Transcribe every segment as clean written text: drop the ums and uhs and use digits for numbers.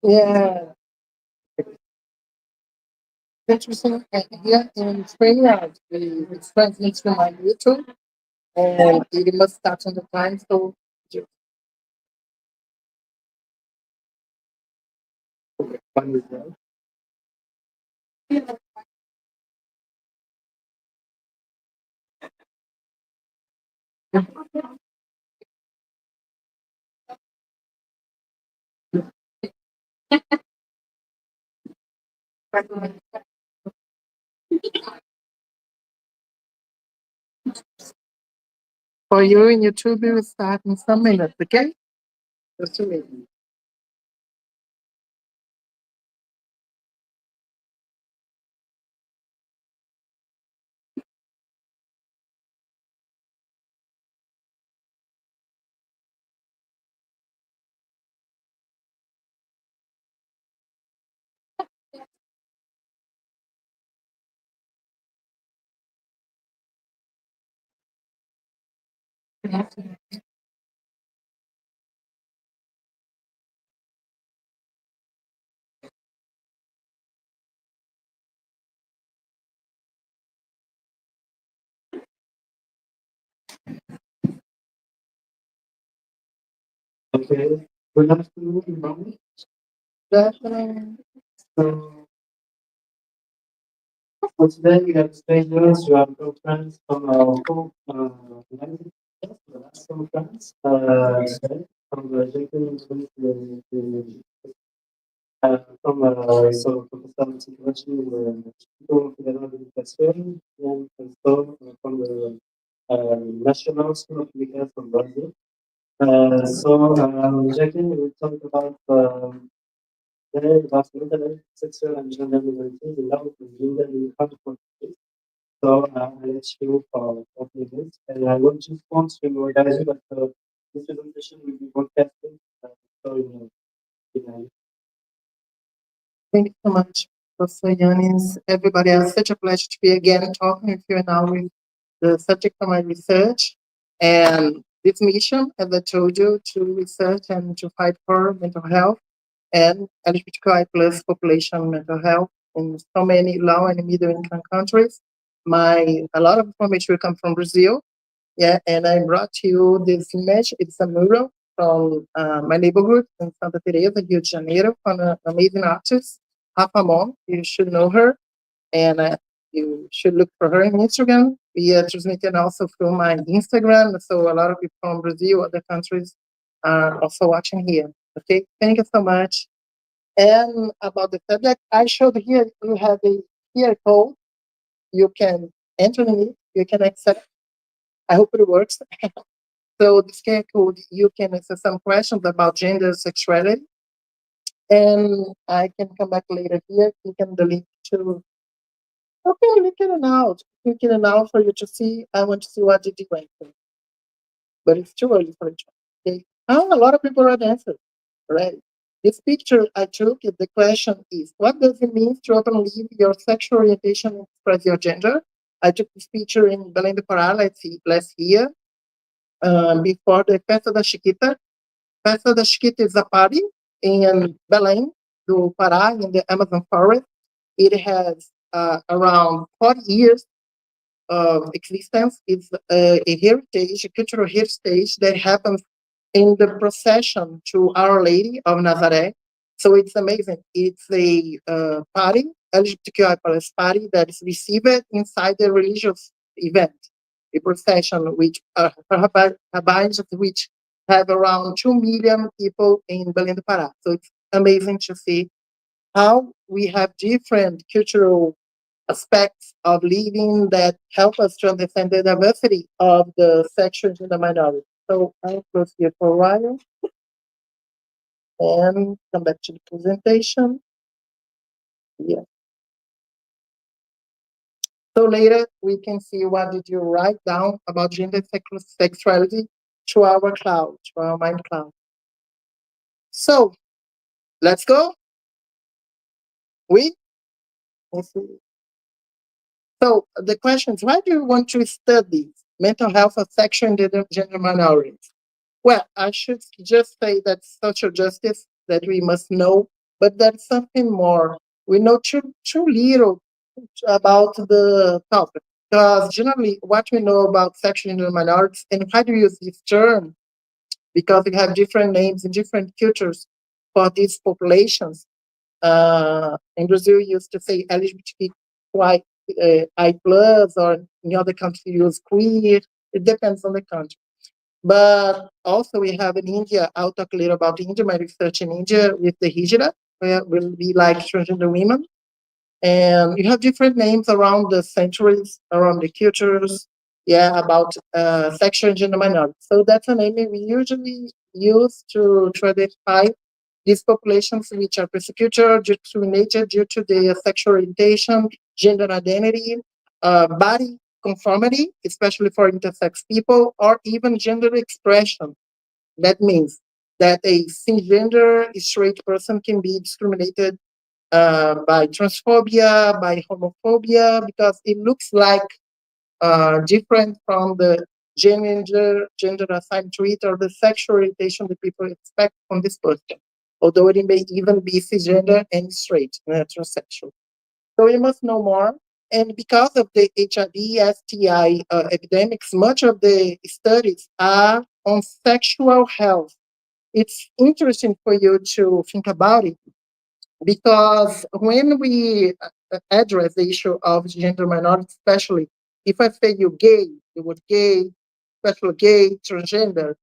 Yeah, interesting. Here in Australia, it's translates to my YouTube, and it must start on the time. So, fun as well. For you in YouTube, we will start in some minutes, okay? Just a minute. Okay. Good afternoon, everyone. Good afternoon. So, for today, we have strangers who are conference from our home, language, the last conference, today, from the Jaqueline, from so professor situation people federal education and also from the National School of Publique from Brazil. Jacqueline will talk about today about internet, sexual and gender minorities in love with gender in conflict. I'll let you for this. And I will just want to organize you, but this presentation will be broadcasted. So, you know, thank you so much, Professor Yanis. Everybody else, such a pleasure to be again talking with you now with the subject of my research. And this mission, as I told you, to research and to fight for mental health and LGBTQI plus population mental health in so many low and middle income countries. A lot of information will come from Brazil. Yeah, and I brought you this image. It's a mural from my neighborhood in Santa Teresa, Rio de Janeiro, from an amazing artist, Rafa Mon. You should know her, and you should look for her on Instagram. We are transmitting also through my Instagram, so a lot of people from Brazil, other countries, are also watching here. Okay, thank you so much. And about the subject, I showed here, you have a QR code. You can enter in it, you can accept. I hope it works. So this QR code, you can answer some questions about gender, sexuality, and I can come back later here. You can delete to. Okay, look it now. Click it now for you to see. I want to see what did you went for, but it's too early for it. Okay. Oh, a lot of people have answered. Right. This picture I took, the question is, what does it mean to openly live your sexual orientation and express your gender? I took this picture in Belém do Pará last year, before the Festa da Chiquita. Festa da Chiquita is a party in Belém do Pará, in the Amazon forest. It has around 40 years of existence. It's a heritage, a cultural heritage that happens in the procession to Our Lady of Nazaré. So it's amazing. It's a party, LGBTQI plus party that is received inside the religious event, a procession which rabbis which have around 2 million people in Belém do Pará. So it's amazing to see how we have different cultural aspects of living that help us to understand the diversity of the sexual and gender minority. So I'll close here for a while and come back to the presentation. Yeah. So later we can see what did you write down about gender sexuality to our cloud, to our mind cloud. So let's go. Let's see. So the question is, why do you want to study mental health of sexual and gender minorities? Well, I should just say that social justice that we must know, but there's something more. We know too little about the topic. Because generally, what we know about sexual and gender minorities, and why do we use this term? Because we have different names in different cultures for these populations. In Brazil, we used to say LGBTQI I plus, or in other countries, we use queer. It depends on the country. But also, we have in India, I'll talk a little about India, my research in India with the hijra, where will be like transgender women. And you have different names around the centuries, around the cultures, yeah, about sexual and gender minorities. So that's a name we usually use to identify these populations which are persecuted, discriminated due to their sexual orientation, gender identity, body conformity, especially for intersex people, or even gender expression. That means that a cisgender straight person can be discriminated by transphobia, by homophobia, because it looks like different from the gender assigned to it or the sexual orientation that people expect from this person, although it may even be cisgender and straight, heterosexual. So we must know more. And because of the HIV, STI epidemics, much of the studies are on sexual health. It's interesting for you to think about it because when we address the issue of gender minority, especially if I say you gay, the word gay, especially gay, transgender,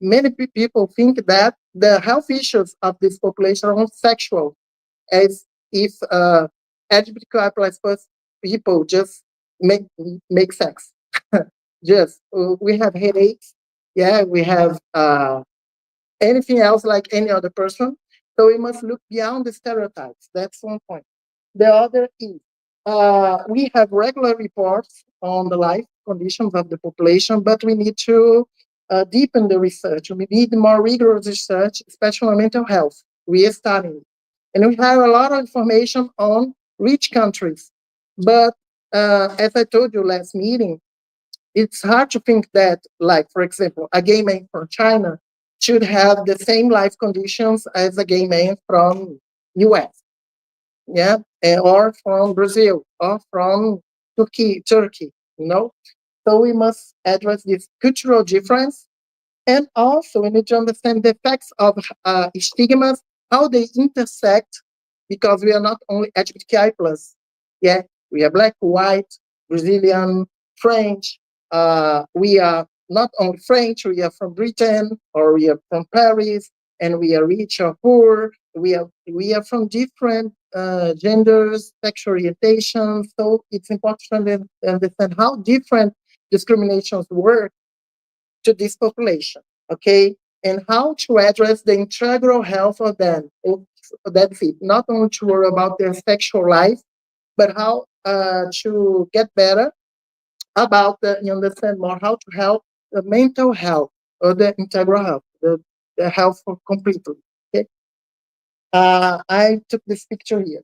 many people think that the health issues of this population are sexual, as if LGBTQI plus people just make sex. Just we have headaches, yeah, we have anything else like any other person. So we must look beyond the stereotypes. That's one point. The other is we have regular reports on the life conditions of the population, but we need to deepen the research. We need more rigorous research, especially on mental health. We are studying. And we have a lot of information on rich countries. But as I told you last meeting, it's hard to think that, like, for example, a gay man from China should have the same life conditions as a gay man from US, yeah, or from Brazil, or from Turkey, you know? So we must address this cultural difference. And also we need to understand the effects of stigmas, how they intersect, because we are not only LGBTQI plus, yeah, we are black, white, Brazilian, French, we are not only French, we are from Britain, or we are from Paris, and we are rich or poor. We are from different genders, sexual orientations. So it's important to understand how different discriminations work to this population, okay? And how to address the integral health of them. That's it. Not only to worry about their sexual life, but how to get better about you understand more how to help the mental health or the integral health, the health completely. Okay. I took this picture here.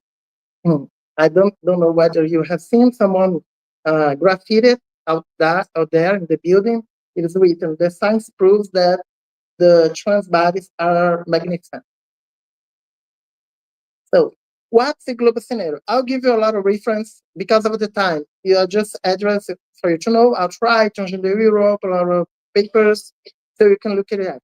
I don't know whether you have seen someone graffiti out there in the building. It is written, the science proves that the trans bodies are magnificent. So what's the global scenario? I'll give you a lot of reference because of the time. You are just address it for you to know. I'll try to the Europe, a lot of papers, so you can look at it.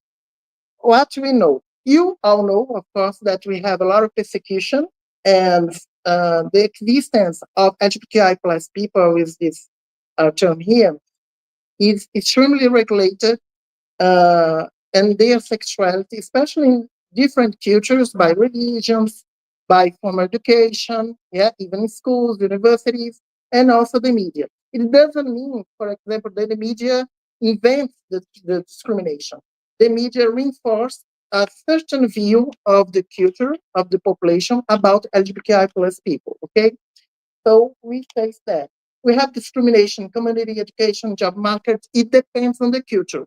What we know? You all know, of course, that we have a lot of persecution and the existence of LGBTI plus people with this term here is extremely regulated and their sexuality, especially in different cultures, by religions, by formal education, yeah, even in schools, universities, and also the media. It doesn't mean, for example, that the media invent the discrimination. The media reinforce a certain view of the culture of the population about LGBTI plus people. Okay, so we face that. We have discrimination, community education, job market. It depends on the culture.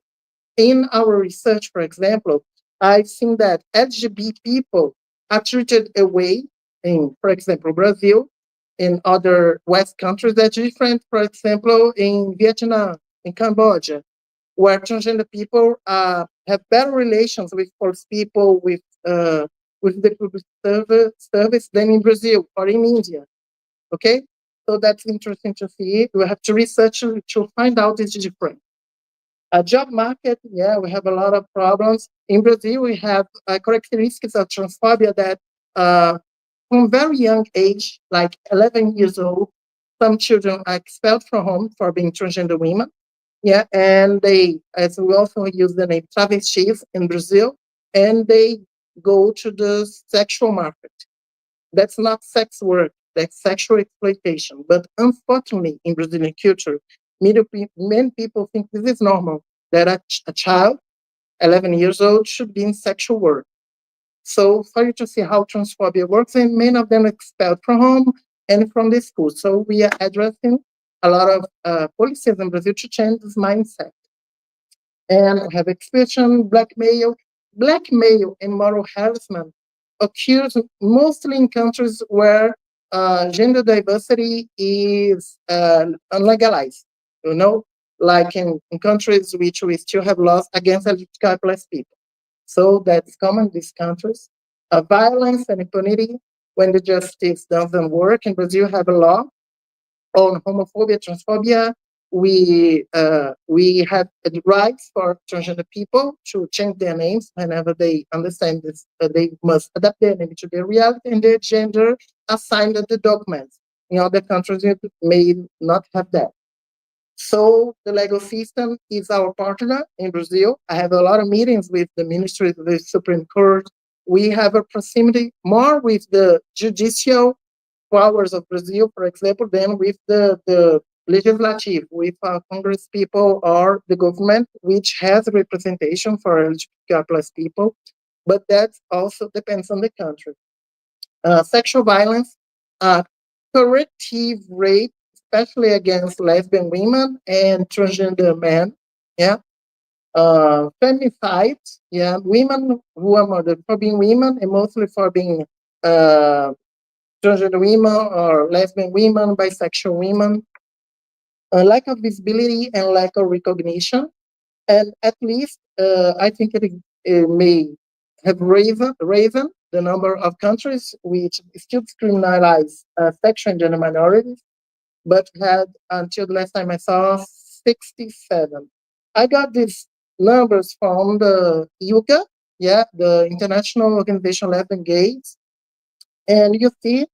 In our research, for example, I've seen that LGBT people are treated away in, for example, Brazil, in other West countries that's different, for example, in Vietnam, in Cambodia, where transgender people have better relations with police people, with the public service than in Brazil or in India. Okay, so that's interesting to see. We have to research to find out this difference. A job market, yeah, we have a lot of problems. In Brazil, we have characteristics of transphobia that from very young age, like 11 years old, some children are expelled from home for being transgender women. Yeah, and they, as we also use the name travestis in Brazil, and they go to the sexual market. That's not sex work, that's sexual exploitation. But unfortunately, in Brazilian culture, many people think this is normal, that a child, 11 years old, should be in sexual work. So for you to see how transphobia works, and many of them expelled from home and from the school. So we are addressing a lot of policies in Brazil to change this mindset. And we have expression, blackmail and moral harassment occurs mostly in countries where gender diversity is unlegalized, you know, like in countries which we still have laws against LGBTQI plus people. So that's common in these countries. Violence and impunity when the justice doesn't work. In Brazil, have a law on homophobia, transphobia. We have the rights for transgender people to change their names whenever they understand this. They must adapt their name to their reality and their gender assigned at the documents. In other countries, you may not have that. So the legal system is our partner in Brazil. I have a lot of meetings with the Ministry of the Supreme Court. We have a proximity more with the judicial powers of Brazil, for example, than with the legislative, with Congress people or the government, which has representation for LGBTQ plus people. But that also depends on the country. Sexual violence, corrective rape, especially against lesbian women and transgender men. Yeah. Femicide, yeah, women who are murdered for being women and mostly for being transgender women or lesbian women, bisexual women. Lack of visibility and lack of recognition. And at least I think it may have raised the number of countries which still criminalize sexual and gender minorities, but had until the last time I saw 67. I got these numbers from the IUGA, yeah, the International Organization of Lesbian Gays, and you see,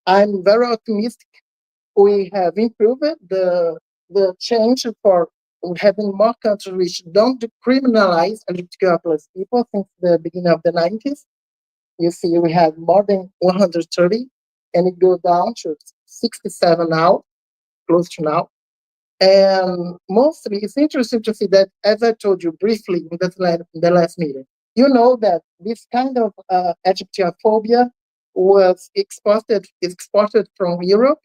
I'm very optimistic. We have improved the change for having more countries which don't criminalize LGBTQ plus people since the beginning of the 90s. You see, we have more than 130, and it goes down to 67 now, close to now. And mostly, it's interesting to see that, as I told you briefly in the last meeting, you know that this kind of phobia was exported from Europe,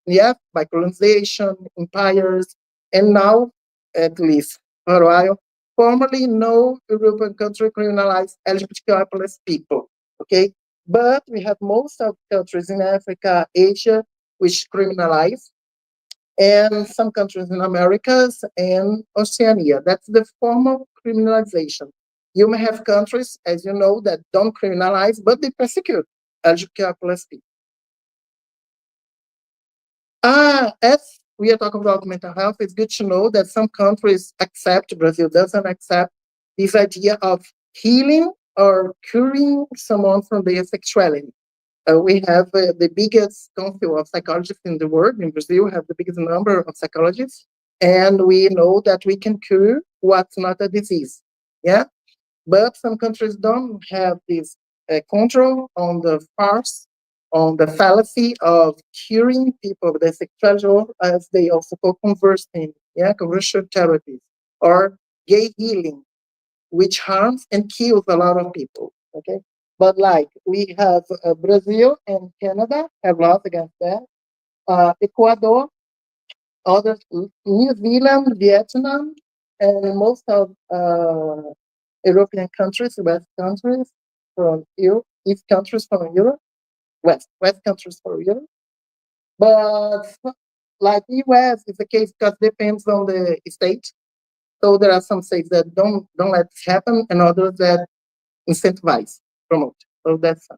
yeah, by colonization, empires, and now, at least for a while, formerly no European country criminalized LGBTQI plus people, okay? But we have most of countries in Africa, Asia, which criminalize, and some countries in Americas and Oceania. That's the formal criminalization. You may have countries, as you know, that don't criminalize, but they persecute LGBTQI plus people. As we are talking about mental health, it's good to know that some countries accept, Brazil doesn't accept, this idea of healing or curing someone from their sexuality. We have the biggest council of psychologists in the world. In Brazil, we have the biggest number of psychologists, and we know that we can cure what's not a disease. Yeah, but some countries don't have this control on the farce, on the fallacy of curing people with sexual, as they also call conversing, yeah, conversion therapies. or gay healing, which harms and kills a lot of people. Okay, but like we have Brazil and Canada have laws against that. Ecuador, other New Zealand, Vietnam, and most of European countries, West countries from Europe, East countries from Europe, West countries from Europe. But like US is the case because it depends on the state. So there are some states that don't let this happen, and others that incentivize, promote. So that's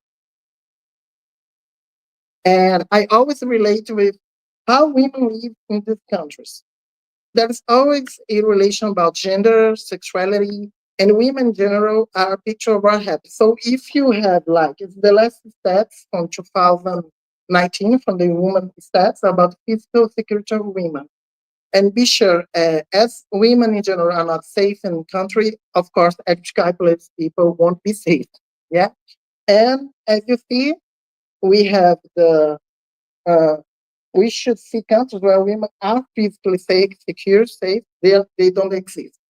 and I always relate with how women live in these countries. There's always a relation about gender, sexuality, and women in general are a picture of what happens. So if you have like it's the last stats from 2019 from the women stats about physical security of women. And be sure, as women in general are not safe in the country, of course, LGBT people won't be safe. Yeah. And as you see, we have the uh, we should see countries where women are physically safe, secure, safe. They don't exist.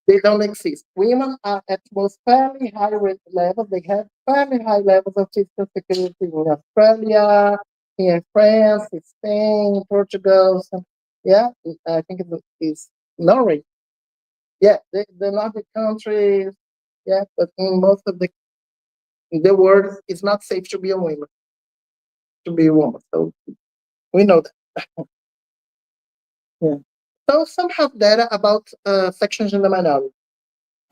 They don't exist. Women are at most fairly high rate levels. They have fairly high levels of physical security in Australia, in France, in Spain, Portugal. Yeah, I think it's Norway. Yeah, the Nordic countries. Yeah, but in most of the world, it's not safe to be a woman. To be a woman, so we know that. Yeah. So some have data about sexual gender minority.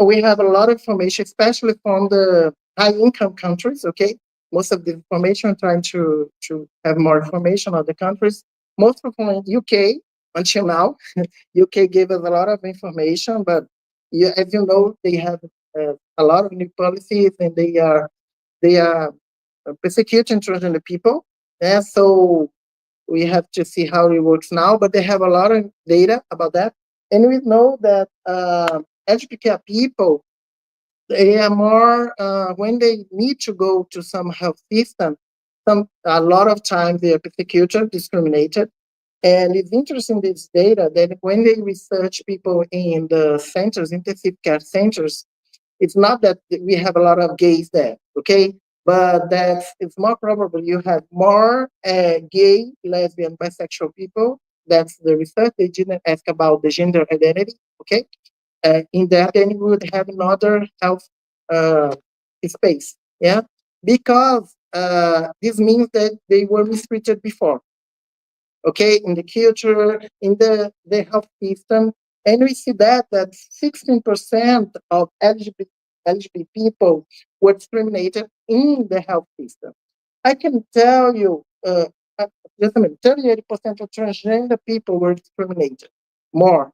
We have a lot of information, especially from the high-income countries. Okay, most of the information trying to have more information on the countries. Most of them in UK until now. UK gave us a lot of information, but as you know, they have a lot of new policies, and they are persecuting transgender people. Yeah, so we have to see how it works now, but they have a lot of data about that. And we know that LGBTI people, they are more, when they need to go to some health system, a lot of times they are persecuted, discriminated. And it's interesting, this data, that when they research people in the centers, intensive care centers, it's not that we have a lot of gays there, okay? But that's it's more probable you have more gay, lesbian, bisexual people. That's the research. They didn't ask about the gender identity, okay? In that, then we would have another health uh, space, yeah? Because this means that they were mistreated before, okay, in the culture, in the health system. And we see that 16% of LGBT people were discriminated in the health system. I can tell you, just a minute, 38% of transgender people were discriminated more.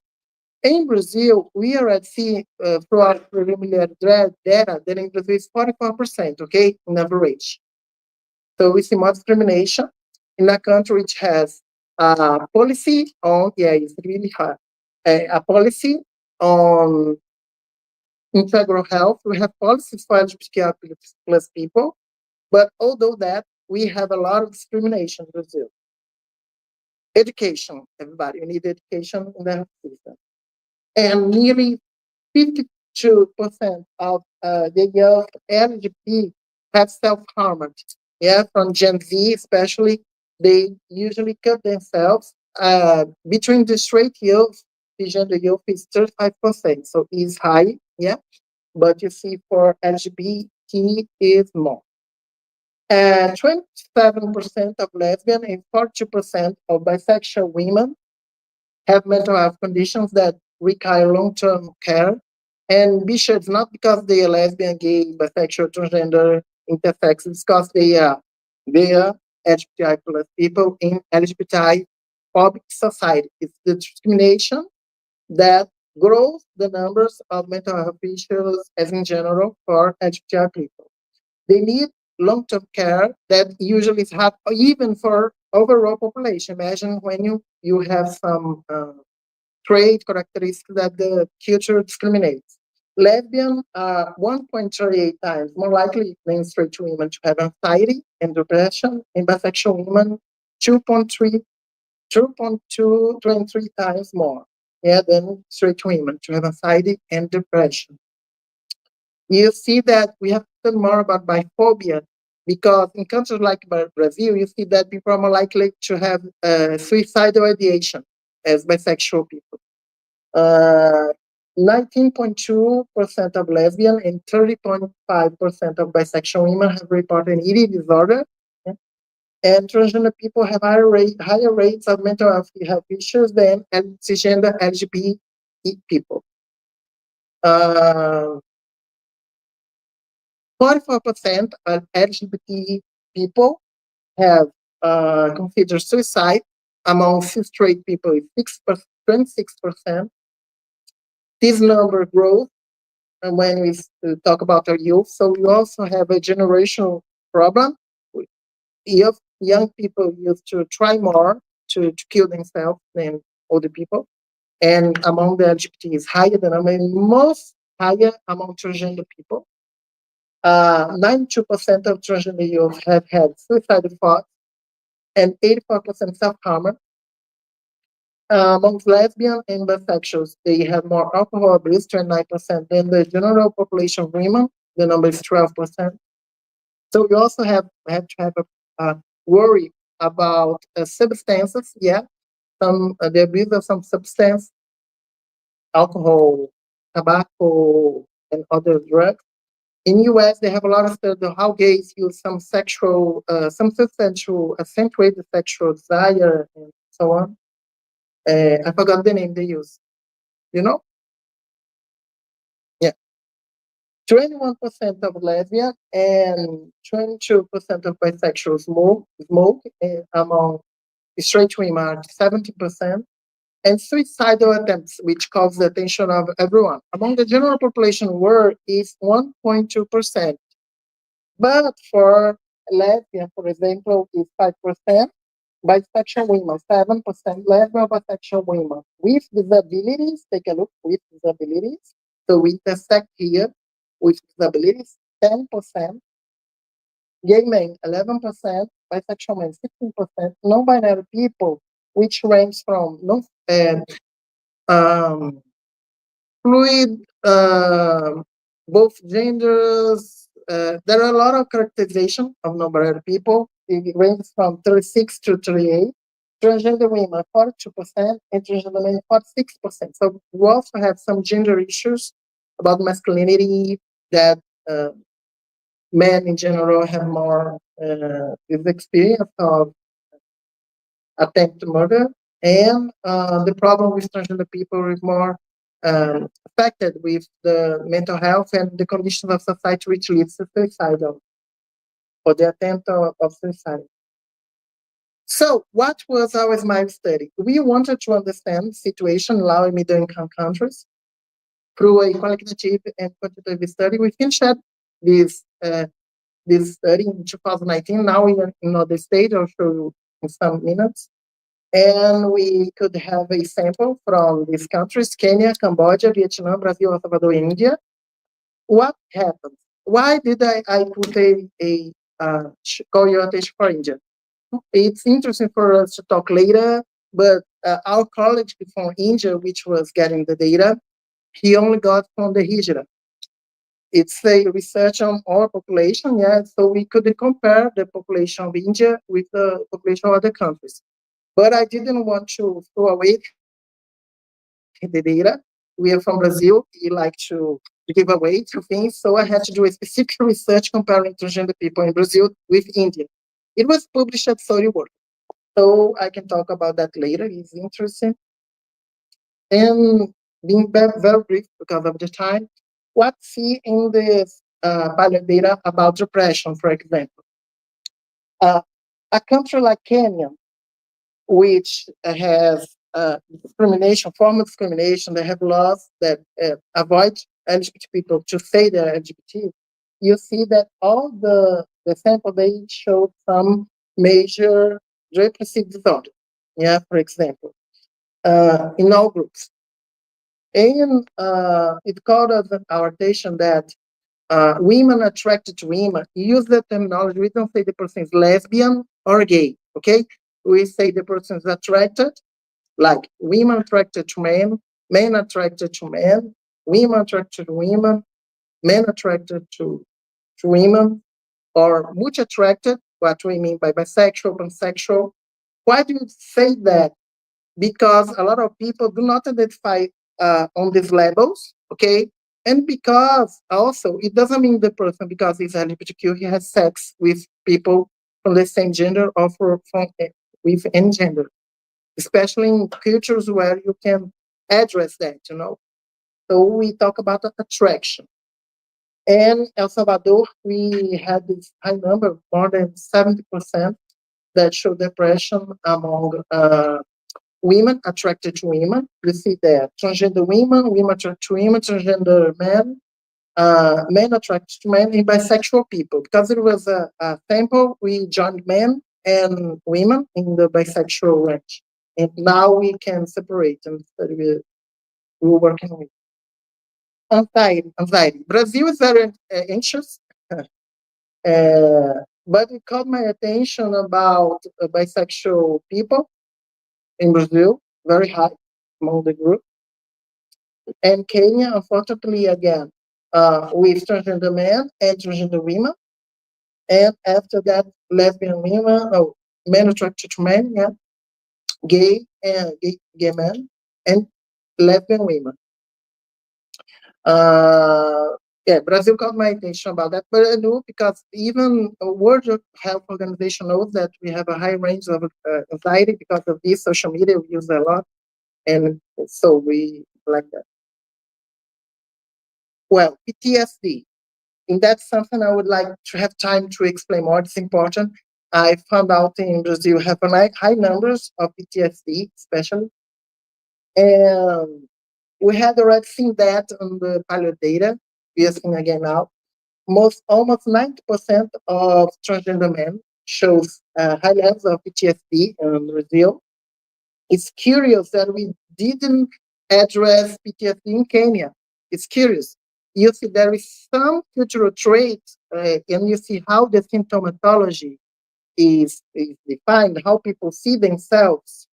In Brazil, we already see through our preliminary data that in Brazil is 44%, okay, on average. So we see more discrimination in a country which has a policy on, yeah, it's really hard, a policy on integral health. We have policies for LGBTQI plus people, but although that, we have a lot of discrimination in Brazil. Education, everybody, we need education in the health system. And nearly 52% of the young LGBT have self-harmed. Yeah, from Gen Z especially, they usually cut themselves. Between the straight youth, cisgender youth is 35%, so it's high, yeah. But you see for LGBT is more. 27% of lesbian and 40% of bisexual women have mental health conditions that require long-term care. And be sure it's not because they are lesbian, gay, bisexual, transgender, intersex, it's because they are LGBTI plus people in LGBTI phobic society. It's the discrimination that grows the numbers of mental health issues as in general for LGBTI people. They need long-term care that usually is hard even for overall population. Imagine when you have some trait characteristics that the culture discriminates. Lesbian are 1.38 times more likely than straight women to have anxiety and depression, and bisexual women 2.3, 2.223 times more. than straight women to have anxiety and depression. You see that we have to learn more about biphobia because in countries like Brazil, you see that people are more likely to have suicidal ideation as bisexual people. 19.2% of lesbian and 30.5% of bisexual women have reported an eating disorder. And transgender people have higher rates of mental health issues than cisgender LGBT people. 44% of LGBT people have considered suicide. Among straight people, it's 26%. This number grows when we talk about our youth. So we also have a generational problem. Young people used to try more to kill themselves than older people. And among the LGBT is higher than, most higher among transgender people. 92% of transgender youth have had suicidal thoughts and 84% self-harm. Amongst lesbian and bisexuals, they have more alcohol abuse, 29%, than the general population of women. The number is 12%. So we also have to have a worry about substances. The abuse of some substance, alcohol, tobacco, and other drugs. In the US, they have a lot of studies on how gays use some substantial accentuated sexual desire and so on. I forgot the name they use. You know? Yeah. 21% of lesbian and 22% of bisexual smoke among straight women are 70%. And suicidal attempts, which calls the attention of everyone. Among the general population world is 1.2%. But for lesbian, for example, is 5%. Bisexual women, 7%. Lesbian bisexual women with disabilities, take a look, with disabilities. So we intersect here with disabilities, 10%. Gay men, 11%. Bisexual men, 16%. Non-binary people, which range from fluid, both genders. There are a lot of characterization of non-binary people. It ranges from 36 to 38. Transgender women, 42%, and transgender men, 46%. So we also have some gender issues about masculinity that men in general have more this experience of attempt murder. And the problem with transgender people is more affected with the mental health and the conditions of society which leads to suicidal or the attempt of suicide. So what was our SMILE study? We wanted to understand the situation in low and middle income countries through a qualitative and quantitative study. We finished this study in 2019. Now we are in another stage. I'll show you in some minutes. And we could have a sample from these countries: Kenya, Cambodia, Vietnam, Brazil, El Salvador, and India. What happened? Why did I put call your attention for India? It's interesting for us to talk later, but our colleague from India, which was getting the data, he only got from the Hijra. It's a research on our population, so we could compare the population of India with the population of other countries. But I didn't want to throw away the data. We are from Brazil. We like to give away to things. So I had to do a specific research comparing transgender people in Brazil with India. It was published at Story Work. So I can talk about that later. It's interesting. And being very brief because of the time, what see in this pilot data about repression, for example? A country like Kenya, which has discrimination, formal discrimination, they have laws that avoid LGBT people to say they're LGBT, you see that all the sample, they showed some major depressive disorder, for example, in all groups. And it called our attention that women attracted to women use the terminology. We don't say the person is lesbian or gay, okay? We say the person is attracted, like women attracted to men men attracted to men, women attracted to women, men attracted to women, or multi-attracted, what we mean by bisexual, pansexual. Why do you say that? Because a lot of people do not identify on these levels, okay? And because also it doesn't mean the person, because he's LGBTQ, he has sex with people from the same gender or with any gender, especially in cultures where you can address that, you know. So we talk about attraction. And El Salvador, we had this high number, more than 70%, that show depression among women attracted to women. You see that transgender women attracted to women, transgender men, men attracted to men, and bisexual people. Because it was a sample, we joined men and women in the bisexual range. And now we can separate and we're working with. Anxiety. Brazil is very anxious. But it caught my attention about bisexual people in Brazil, very high among the group. And Kenya, unfortunately, again, with transgender men and transgender women. And after that, lesbian women, men attracted to men, yeah, gay and gay men, and lesbian women. Yeah, Brazil caught my attention about that, but I know because even World Health Organization knows that we have a high range of anxiety because of this social media. We use a lot, and so we like that. Well, PTSD, and that's something I would like to have time to explain more. It's important. I found out in Brazil have high numbers of PTSD, especially, and we had already seen that on the pilot data. We are seeing again now. Almost 90% of transgender men shows high levels of PTSD in Brazil. It's curious that we didn't address PTSD in Kenya. It's curious. You see, there is some cultural traits, and you see how the symptomatology is defined, how people see themselves,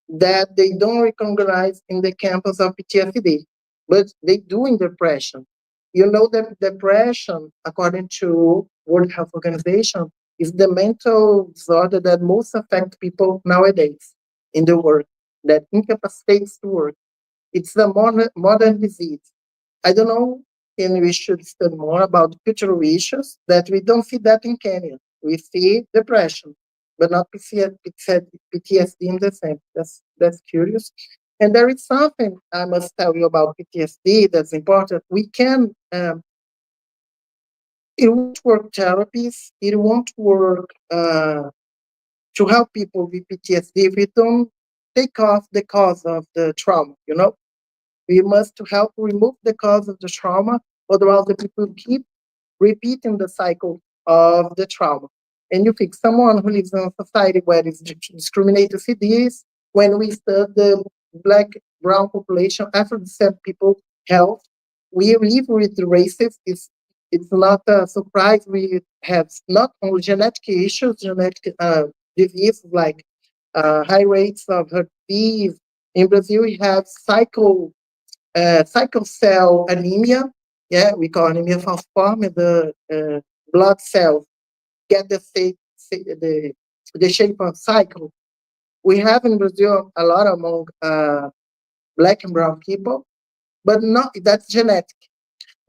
that they don't recognize in the campus of PTSD, but they do in depression. You know that depression, according to World Health Organization, is the mental disorder that most affect people nowadays in the world, that incapacitates to work. It's a modern disease. I don't know, and we should study more about cultural issues that we don't see that in Kenya. We see depression, but not PTSD in the same. That's curious. And there is something I must tell you about PTSD that's important. We can, it won't work therapies, it won't work to help people with PTSD if we don't take off the cause of the trauma, you know? We must help remove the cause of the trauma, otherwise the people keep repeating the cycle of the trauma. And you think someone who lives in a society where it's discriminated, see this, when we study the black, brown population, Afro-descent people health, we live with the races. It's not a surprise. We have not only genetic issues, genetic diseases like high rates of heart disease. In Brazil, we have sickle cell anemia. Yeah, we call anemia falciforme. The blood cells get the shape of cycle. We have in Brazil a lot among black and brown people, but not that's genetic.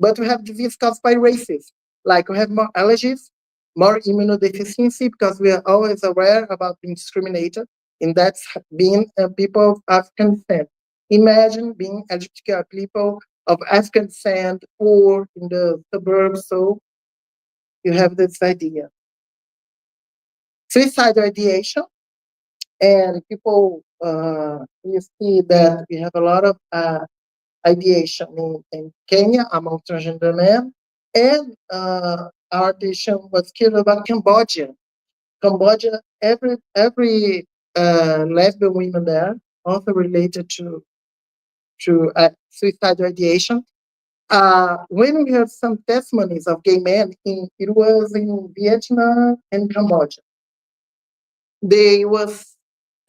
But we have disease caused by races. Like we have more allergies, more immunodeficiency because we are always aware about being discriminated, and that's being people of African descent. Imagine being LGBTQ people of African descent or in the suburbs, so you have this idea. Suicidal ideation, and people, you see that we have a lot of ideation in Kenya among transgender men, and our ideation was killed about Cambodia. Cambodia, every lesbian women there also related to suicidal ideation. When we have some testimonies of gay men, it was in Vietnam and Cambodia. They was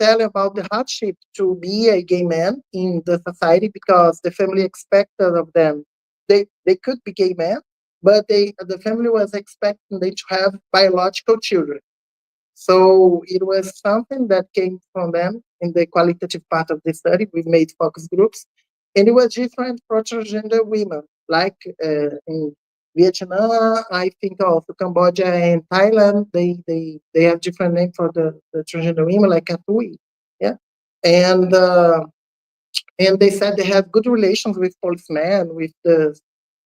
tell you about the hardship to be a gay man in the society because the family expected of them. They could be gay men, but the family was expecting them to have biological children. So it was something that came from them in the qualitative part of the study. We made focus groups, and it was different for transgender women, like in Vietnam, I think also Cambodia and Thailand. They have different name for the transgender women, like Katui, yeah, and uh, and they said they have good relations with policemen, with the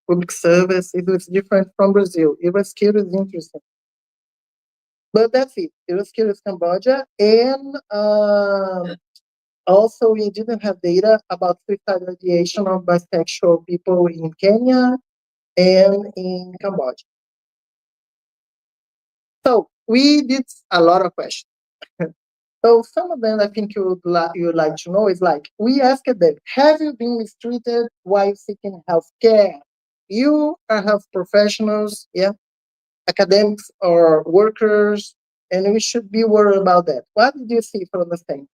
public service. It was different from Brazil. It was curious, interesting. But that's it. It was curious Cambodia. And also, we didn't have data about suicide ideation of bisexual people in Kenya and in Cambodia. So we did a lot of questions. So some of them I think you would like to know is like, we asked them, have you been mistreated while seeking health care? You are health professionals, yeah, academics or workers, and we should be worried about that. What did you see from the thing?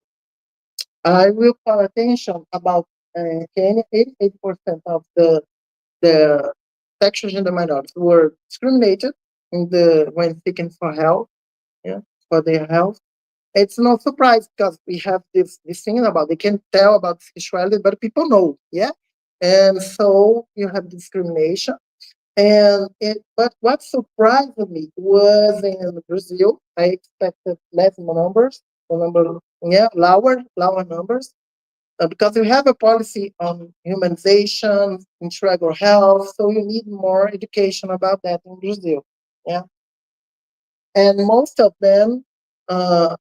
I will call attention about Kenya, 88% of the sexual gender minorities were discriminated in when seeking for help, yeah, for their health. It's no surprise because we have this thing about they can tell about sexuality, but people know, yeah. And so you have discrimination. But what surprised me was in Brazil. I expected less numbers, the number, yeah, lower numbers, because we have a policy on humanization, integral health, so you need more education about that in Brazil. Yeah, and most of them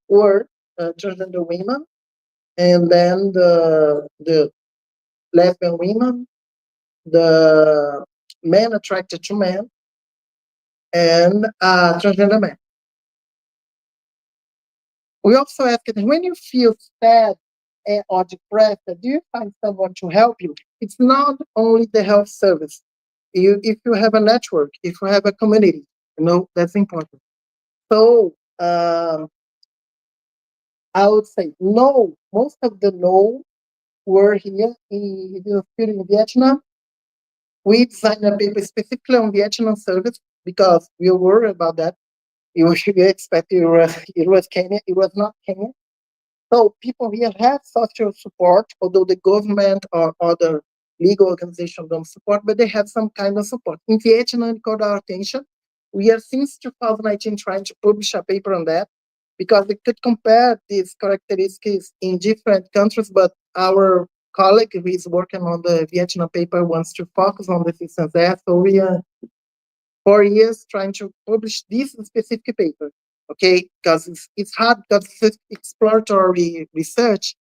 were transgender women, and then the lesbian women, the men attracted to men, and transgender men. We also asked them, when you feel sad or depressed, do you find someone to help you? It's not only the health service. If you have a network, if you have a community, that's important. So I would say no. Most of the no were here in Vietnam. We designed a paper specifically on Vietnam service because we were worried about that. You should expect it was Kenya. It was not Kenya. So people here have social support, although the government or other legal organizations don't support, but they have some kind of support. In Vietnam, it caught our attention. We are since 2019 trying to publish a paper on that because we could compare these characteristics in different countries, but our colleague who is working on the Vietnam paper wants to focus on the systems there. So we are 4 years trying to publish this specific paper, okay? Because it's hard because it's exploratory research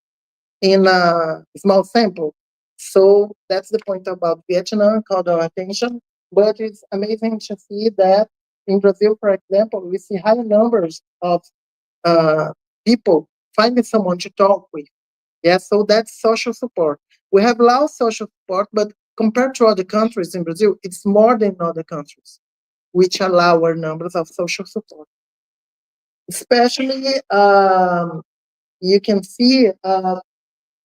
in a small sample. So that's the point about Vietnam, called our attention. But it's amazing to see that in Brazil, for example, we see high numbers of people finding someone to talk with. Yeah, so that's social support. We have low social support, but compared to other countries in Brazil, it's more than other countries, which allow our numbers of social support. Especially, you can see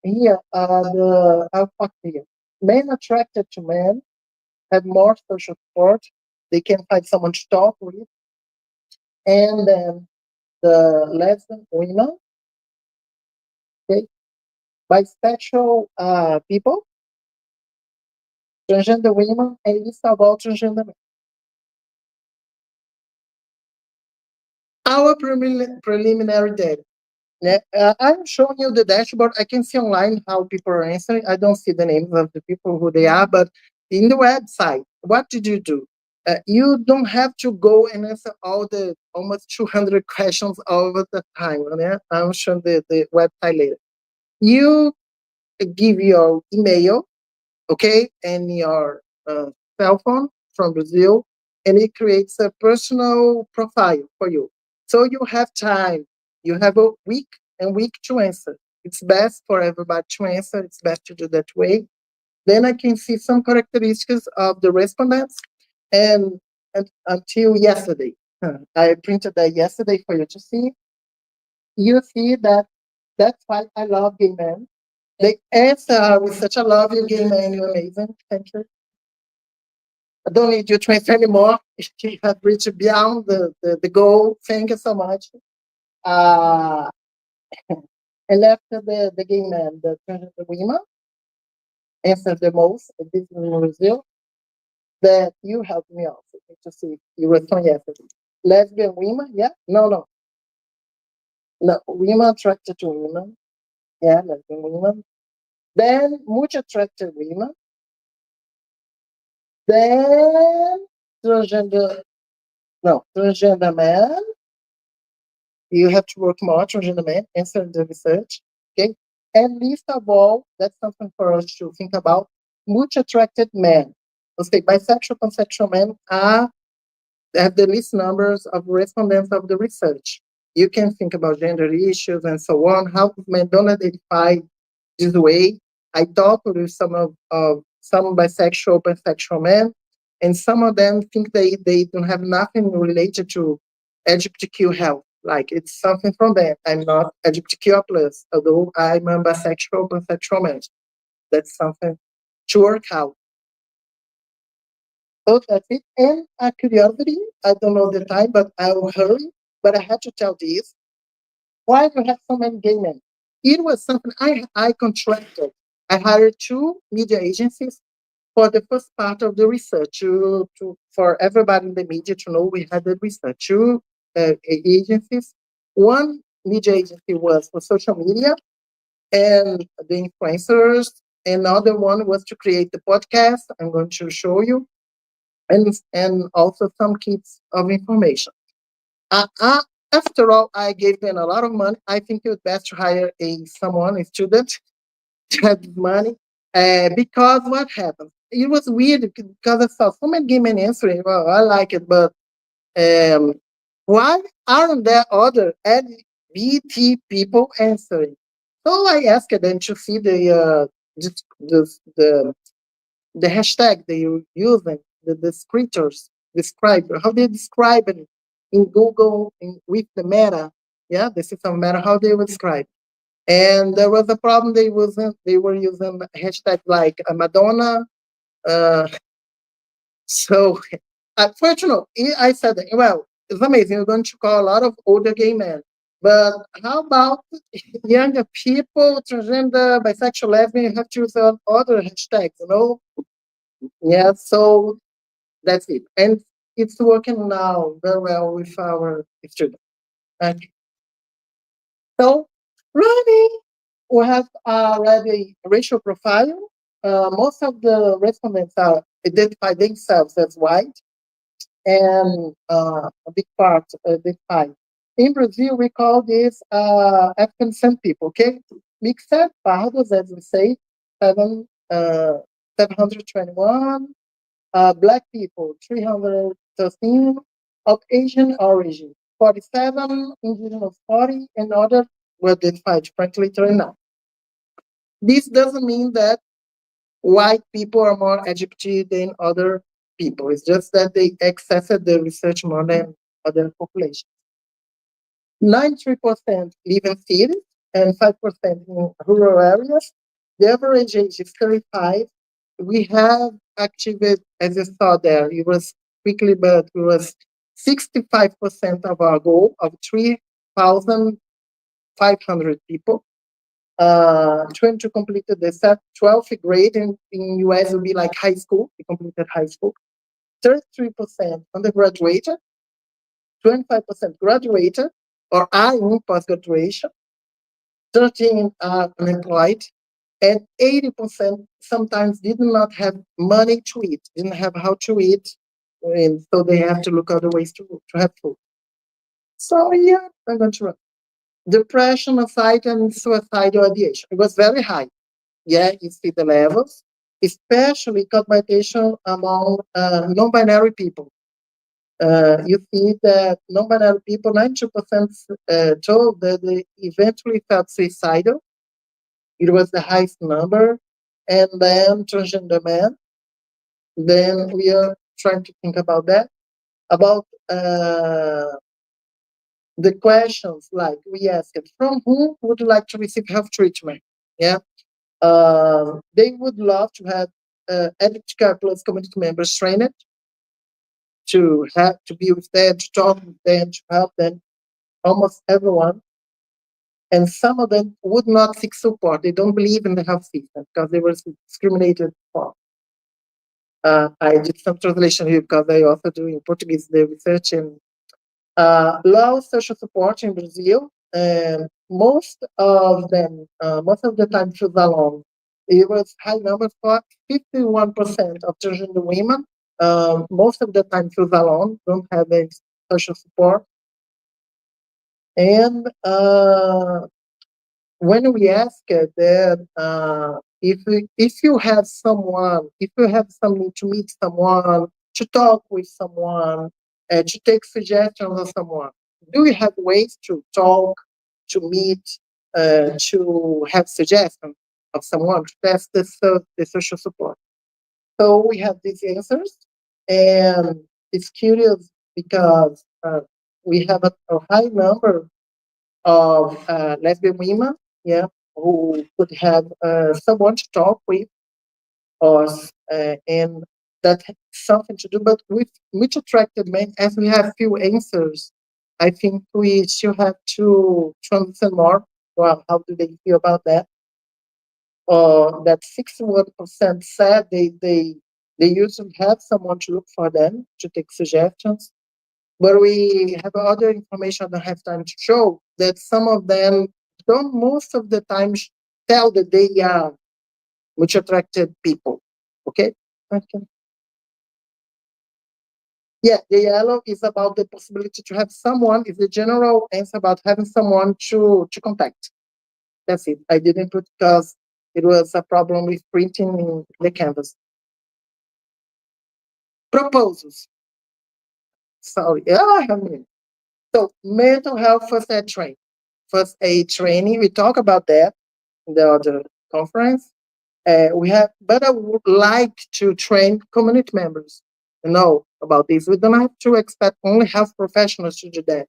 here the fact here. Men attracted to men have more social support. They can find someone to talk with, and then the lesbian women, okay, bisexual people, transgender women, and it's about transgender men. Our preliminary data. Yeah, I'm showing you the dashboard. I can see online how people are answering. I don't see the names of the people who they are, but in the website, what did you do? You don't have to go and answer all the almost 200 questions all of the time. Yeah? I'll show the website later. You give your email, okay, and your cell phone from Brazil, and it creates a personal profile for you. So you have time. You have a week to answer. It's best for everybody to answer. It's best to do that way. Then I can see some characteristics of the respondents, and until yesterday, I printed that yesterday for you to see. You see that That's why I love gay men. They answer with such a love you, gay man. You're amazing. Thank you. I don't need you to answer anymore. You have reached beyond the goal. Thank you so much. Uh, and after the gay man, the women answer the most. This is in Brazil. That you helped me also to see you were saying yesterday. Lesbian women, yeah? No. No, women attracted to women. Yeah, lesbian women. Then multi-attracted women. Then transgender, no, transgender man. You have to work more, transgender man, answer the research. Okay. And least of all, that's something for us to think about. Multi-attracted men. Okay, bisexual, pansexual men are have the least numbers of respondents of the research. You can think about gender issues and so on, how men don't identify this way. I talked with of some bisexual, pansexual men, and some of them think they don't have nothing related to LGBTQ health. Like it's something from them. I'm not LGBTQ plus, although I'm a bisexual, pansexual man. That's something to work out. So that's it. And a curiosity, I don't know the time, but I will hurry. But I had to tell this. Why do you have so many gay men? It was something I contracted. I hired two media agencies for the first part of the research for everybody in the media to know we had the research. Two agencies. One media agency was for social media and the influencers. Another one was to create the podcast. I'm going to show you and also some kits of information. Uh, uh, After all, I gave them a lot of money. I think it was best to hire a student, to have this money. Because what happened? It was weird because I saw so many gay men answering. Well, I like it, but um, why aren't there other LGBT people answering? So I asked them to see just the hashtag they were using, the descriptors, describe, how they describe it in Google with the meta, yeah, the system meta, how they would describe. And there was a problem they were using hashtag like Madonna. Uh, so fortunately, I said, well, it's amazing. You're going to call a lot of older gay men. But how about younger people, transgender, bisexual, lesbian, you have to use other hashtags, you know? Yeah, so that's it. And it's working now very well with our students. Okay. So, Ronnie, we have already racial profile. Most of the respondents are identify themselves as white, and a big part identify. In Brazil, we call this African descent people, okay? Mixed pardos, as we say, 721, Black people, 313, of Asian origin, 47, indigenous 40, and other were identified differently till now. This doesn't mean that white people are more LGBT than other people. It's just that they accessed the research more than other populations. 93% live in cities and 5% in rural areas. The average age is 35. We have activated, as you saw there, it was quickly, but it was 65% of our goal of 3,500 people. Trying to complete the 12th grade in US will be like high school. We completed high school. 33% undergraduated, 25% graduated or are in post-graduation, 13 are unemployed, and 80% sometimes did not have money to eat, didn't have how to eat, and so they have to look other ways to have food. So yeah, I'm going to run. Depression, anxiety, and suicidal ideation. It was very high. Yeah, you see the levels, especially cohabitation among non-binary people. You see that non-binary people, 92% told that they eventually felt suicidal. It was the highest number. And then transgender men. Then we are trying to think about that. About the questions like we asked, from whom would you like to receive health treatment? Yeah. They would love to have LGBTI plus community members trained to be with them, to talk with them, to help them, almost everyone. And some of them would not seek support. They don't believe in the health system because they were discriminated for. I did some translation here because I also do in Portuguese the research in low social support in Brazil. And most of them, most of the time, choose alone. It was high number for 51% of transgender women. Most of the time, choose alone, don't have any social support. And when we ask that if you have someone, if you have something to meet someone, to talk with someone, to take suggestions of someone, do you have ways to talk, to meet, to have suggestions of someone to test the social support? So we have these answers, and it's curious because we have a high number of lesbian women, yeah, who could have someone to talk with, or and that has something to do. But with which attracted men, as we have few answers, I think we still have to understand more. Well, how do they feel about that? That 61% said they usually have someone to look for them to take suggestions. But we have other information I don't have time to show that some of them don't most of the time tell that they are much attracted people. Okay? Okay. Yeah, the yellow is about the possibility to have someone, is the general answer about having someone to contact. That's it. I didn't put because it was a problem with printing the canvas. Proposals. Sorry. I have a minute. So mental health first aid training. First aid training. We talk about that in the other conference. We have, but I would like to train community members to know about this. We don't have to expect only health professionals to do that.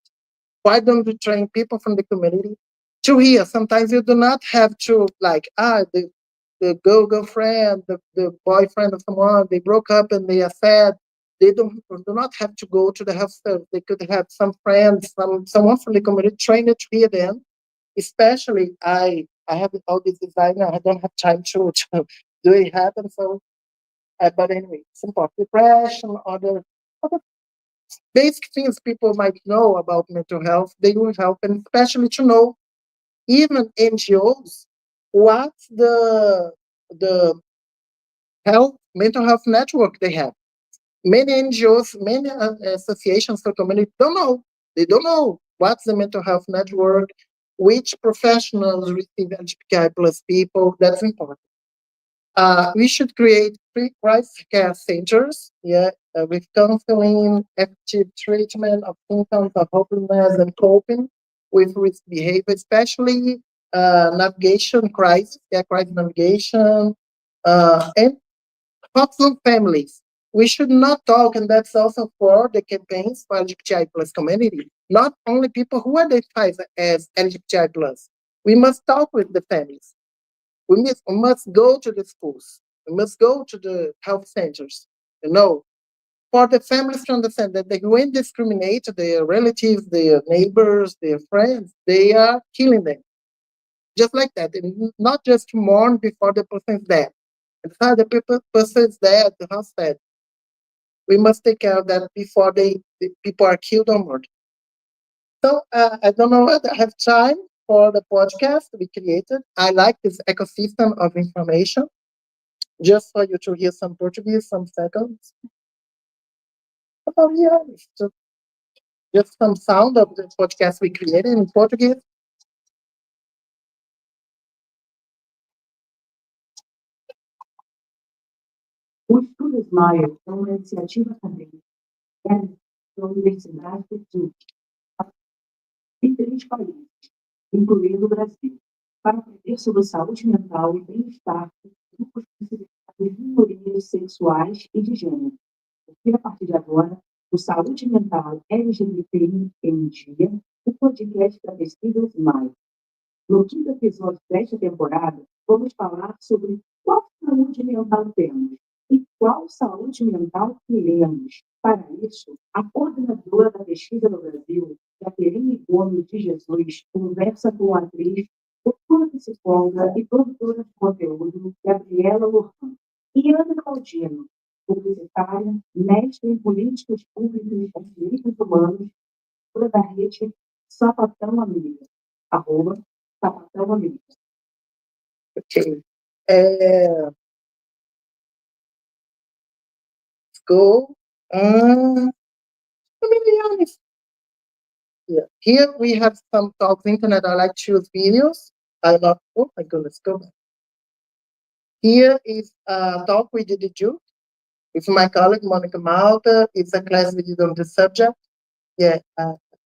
Why don't we train people from the community to hear? Sometimes you do not have to the girlfriend, the boyfriend of someone, they broke up and they are sad. They do not have to go to the health service. They could have some friends, someone from the community trained to hear them. Especially I have all this designer. I don't have time to do it happen. So, but anyway, it's important. Depression, other basic things people might know about mental health, they will help, and especially to know even NGOs what's the mental health network they have. Many NGOs, many associations for community don't know. They don't know what's the mental health network, which professionals receive LGBTI plus people. That's important. We should create free crisis care centers, with counseling, active treatment of symptoms of hopelessness and coping with risk behavior, especially navigation crisis, crisis navigation, and focus on families. We should not talk, and that's also for the campaigns for LGBTI plus community, not only people who identify as LGBTI plus. We must talk with the families. We must go to the schools. We must go to the health centers. For the families to understand that they when discriminate their relatives, their neighbors, their friends, they are killing them. Just like that. And not just to mourn before the person is dead. Before the person is dead, the house dead. We must take care of that before the people are killed or murdered. So I don't know whether I have time for the podcast to be created. I like this ecosystem of information. Just for you to hear some Portuguese, some seconds. Oh, yeah, it's just some sound of the podcast we created in Portuguese. O Estudo Smile é uma iniciativa acadêmica da Universidade de Études em 3 países, incluindo o Brasil, para aprender sobre saúde mental e bem-estar de grupos considerados minorias sexuais e de gênero. Porque, a partir de agora, o saúde mental LGBTI em dia o podcast da pesquisa LMIC. No quinto episódio desta temporada, vamos falar sobre qual saúde mental temos e qual saúde mental queremos. Para isso, a coordenadora da pesquisa no Brasil, Jaqueline Gomes de Jesus, conversa com a atriz, doutora psicóloga e produtora de conteúdo, Gabriela Lohan, e Ana Claudino, publicitária, mestre em políticas públicas e direitos humanos, da rede Sapatão Amiga, arroba Sapatão Amiga. Okay. Go. Yeah. Here we have some talks internet. I like to choose videos. I love. Oh my goodness, go back. Here is a talk we did do with my colleague Monica Malta. It's a class we did on the subject. Yeah.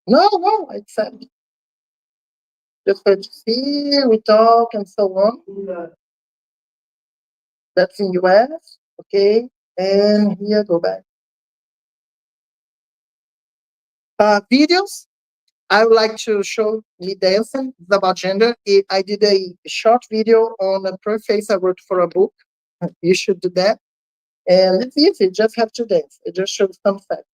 No, except just for to see, we talk and so on. That's in US. Okay. And here, go back. Videos. I would like to show me dancing. It's about gender. I did a short video on a preface I wrote for a book. You should do that. And it's easy, you just have to dance. It just shows some facts.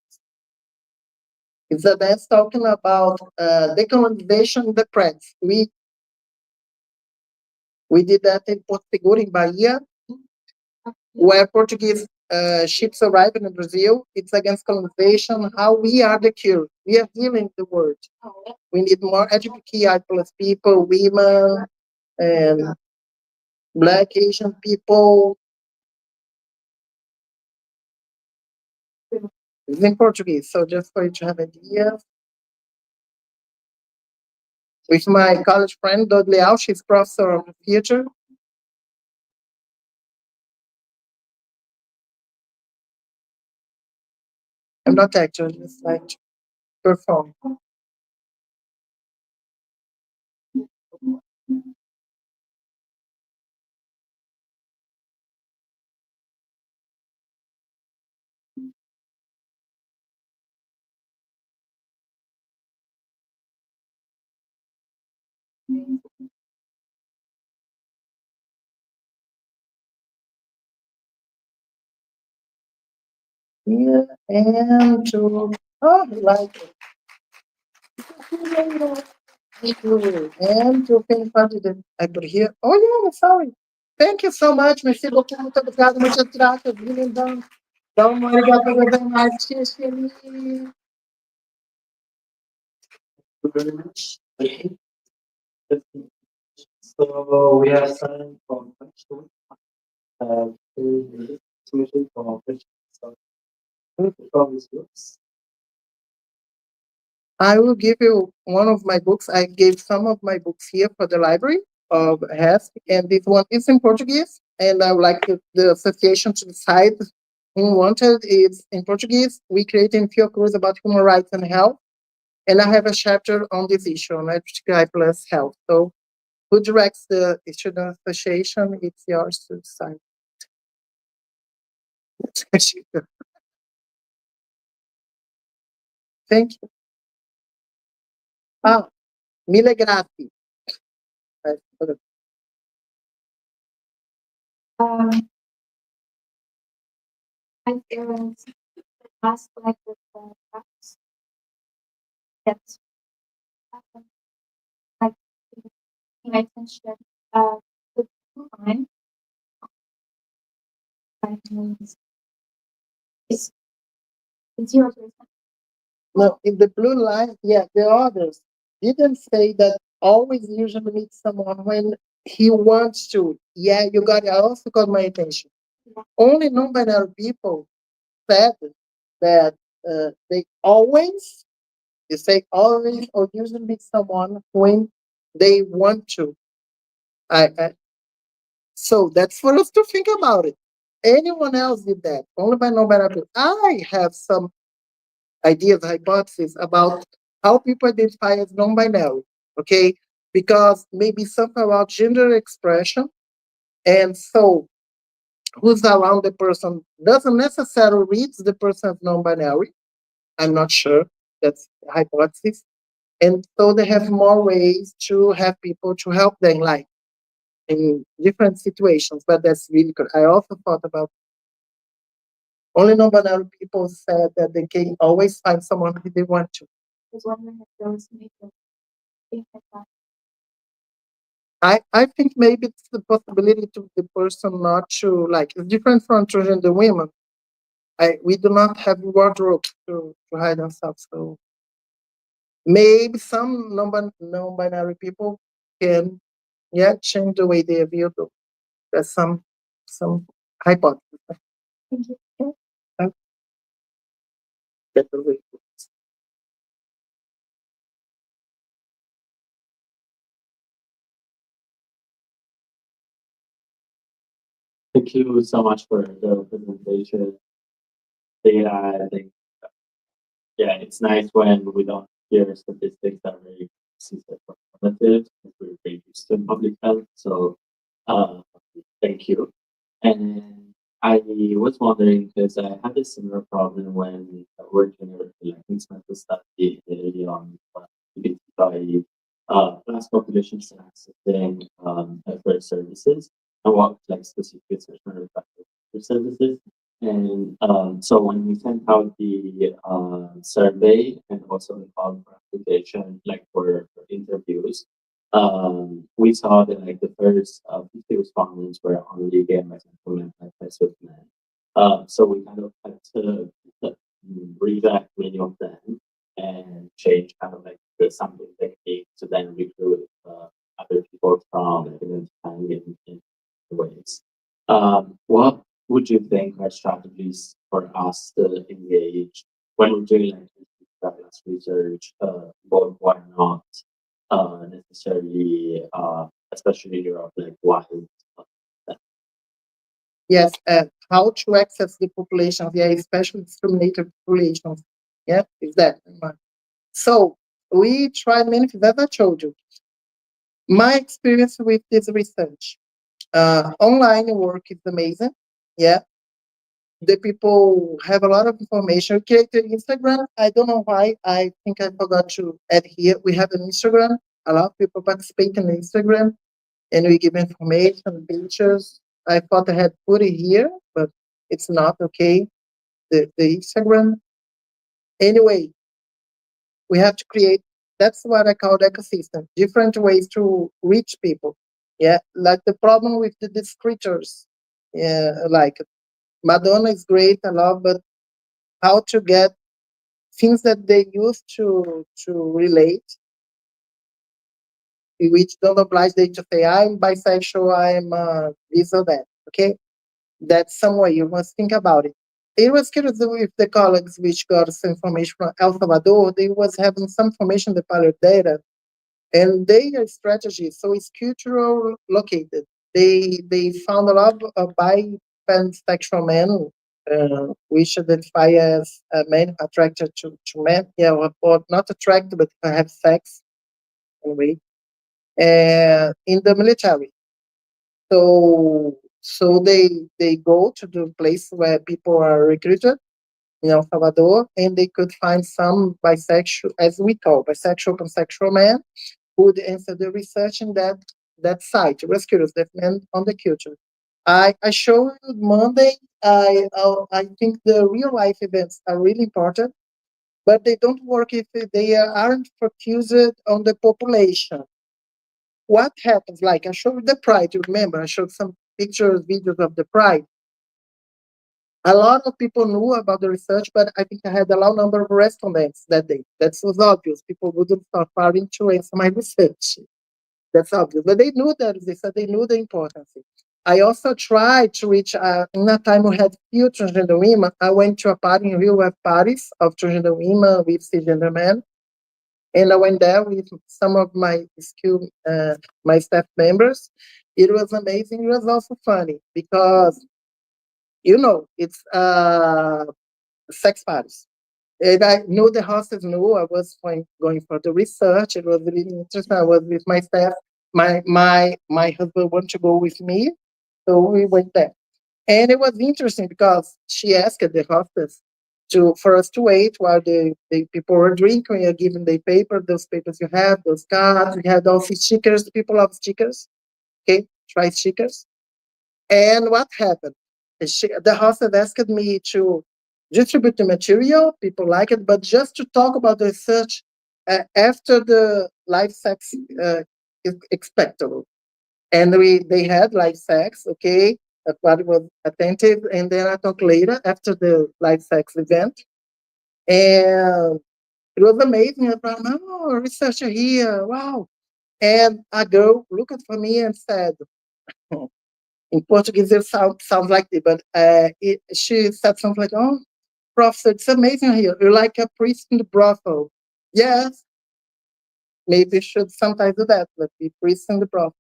It's a dance talking about decolonization in the press. We did that in Porto Seguro, in Bahia, where Portuguese ships arrive in Brazil. It's against colonization, how we are the cure. We are healing the world. We need more LGBTI plus people, women, and Black, Asian people. It's in Portuguese, so just for you to have an idea. With my college friend, Dudley Al, she's professor of the theater. I'm not actor, just like to perform. Yeah, and to like it. And to finish the I put here. Oh yeah, I'm sorry. Thank you so much, Mr. Boca. Muito obrigado, muito grato. Lindão. Então, obrigado por mais. Thank you very much. So we have time for questions. Submission for questions. So, I will give you one of my books. I gave some of my books here for the library of EHESP, and this one is in Portuguese. And I would like the association to decide who wanted it in Portuguese. We created Fiocruz about human rights and health. And I have a chapter on this issue, on LGBTI plus health. So who directs the student association? It's yours to decide. Thank you. Mille grazie. I was last like with the facts. That's like my attention. The blue line. Is 0%. No, in the blue line, yeah, the others didn't say that always usually meet someone when he wants to. Yeah, you got it. I also got my attention. Yeah. Only non-binary people said that they always, you say always or usually meet someone when they want to. So that's for us to think about it. Anyone else did that? Only by non-binary people. I have some ideas, hypotheses about how people identify as non-binary, okay? Because maybe something about gender expression, and so who's around the person doesn't necessarily read the person as non-binary. I'm not sure. That's a hypothesis. And so they have more ways to have people to help them, like in different situations. But that's really good. I also thought about only non-binary people said that they can always find someone who they want to. I was wondering if those make them think like that. I think maybe it's the possibility to the person not to like it's different from transgender women. We do not have wardrobe to hide ourselves. So maybe some non-binary people can change the way they view them. There's some hypothesis. Thank you. Yeah. Better way. Thank you so much for the presentation. Data, I think, yeah, it's nice when we don't hear statistics that are very performative, because we're very used to public health. So, thank you. And I was wondering, because I had a similar problem when working with like mental study on LGBTI class populations and accessing healthcare services and what like specific social services. And so when we sent out the survey and also the call for application, like for interviews, we saw that like the first 50 respondents were only gay and bisexual men, like cis men. So we kind of had to reject many of them and change kind of like the sampling technique to then recruit other people from identifying in ways. What would you think are strategies for us to engage when we're doing like research, but why not necessarily, especially in Europe, like why? Yes, how to access the populations, especially discriminated populations. Yeah, is that. So we tried many things, as I told you. My experience with this research, online work is amazing. Yeah, the people have a lot of information. Created Instagram. I don't know why. I think I forgot to add here. We have an Instagram. A lot of people participate in Instagram, and we give information, pictures. I thought I had put it here, but it's not okay. The Instagram. Anyway, we have to create. That's what I call the ecosystem. Different ways to reach people. Yeah, like the problem with the descriptors. Yeah, like Madonna is great, I love, but how to get things that they use to relate, which don't oblige them to say I'm bisexual, I'm this or that. Okay, that's some way you must think about it. It was curious with the colleagues which got some information from El Salvador. They was having some information the pilot data, and their strategy so it's cultural located. They found a lot of bisexual men which identify as men attracted to men, yeah, or not attracted, but have sex anyway, in the military. So they go to the place where people are recruited in El Salvador, and they could find some bisexual, as we call bisexual, pansexual men who would answer the research in that site. It was curious, that meant on the culture. I showed Monday. I think the real life events are really important, but they don't work if they aren't focused on the population. What happens? Like I showed the Pride. You remember? I showed some pictures, videos of the Pride. A lot of people knew about the research, but I think I had a low number of respondents that day. That was obvious. People wouldn't start firing to answer my research. That's obvious. But they knew that they said they knew the importance. I also tried to reach, in a time we had few transgender women, I went to a party in real life parties of transgender women with cisgender men. And I went there with some of my my staff members. It was amazing. It was also funny because, it's sex parties. And I knew the hostess knew I was going for the research. It was really interesting. I was with my staff. My husband wanted to go with me, so we went there. And it was interesting because she asked the hostess, for us to wait while the people were drinking. You're giving the paper, those papers you have, those cards. We had also stickers. The people love stickers. Okay, try stickers. And what happened? The hostess asked me to distribute the material. People like it, but just to talk about the research after the live sex expectable. And they had live sex, okay? Everybody was attentive. And then I talked later after the live sex event. And it was amazing. I thought, oh, researcher here, wow. And a girl looked for me and said, in Portuguese, it sounds like this, but she said something like, oh, Professor, it's amazing here. You're like a priest in the brothel. Yes, maybe you should sometimes do that, but be priest in the brothel.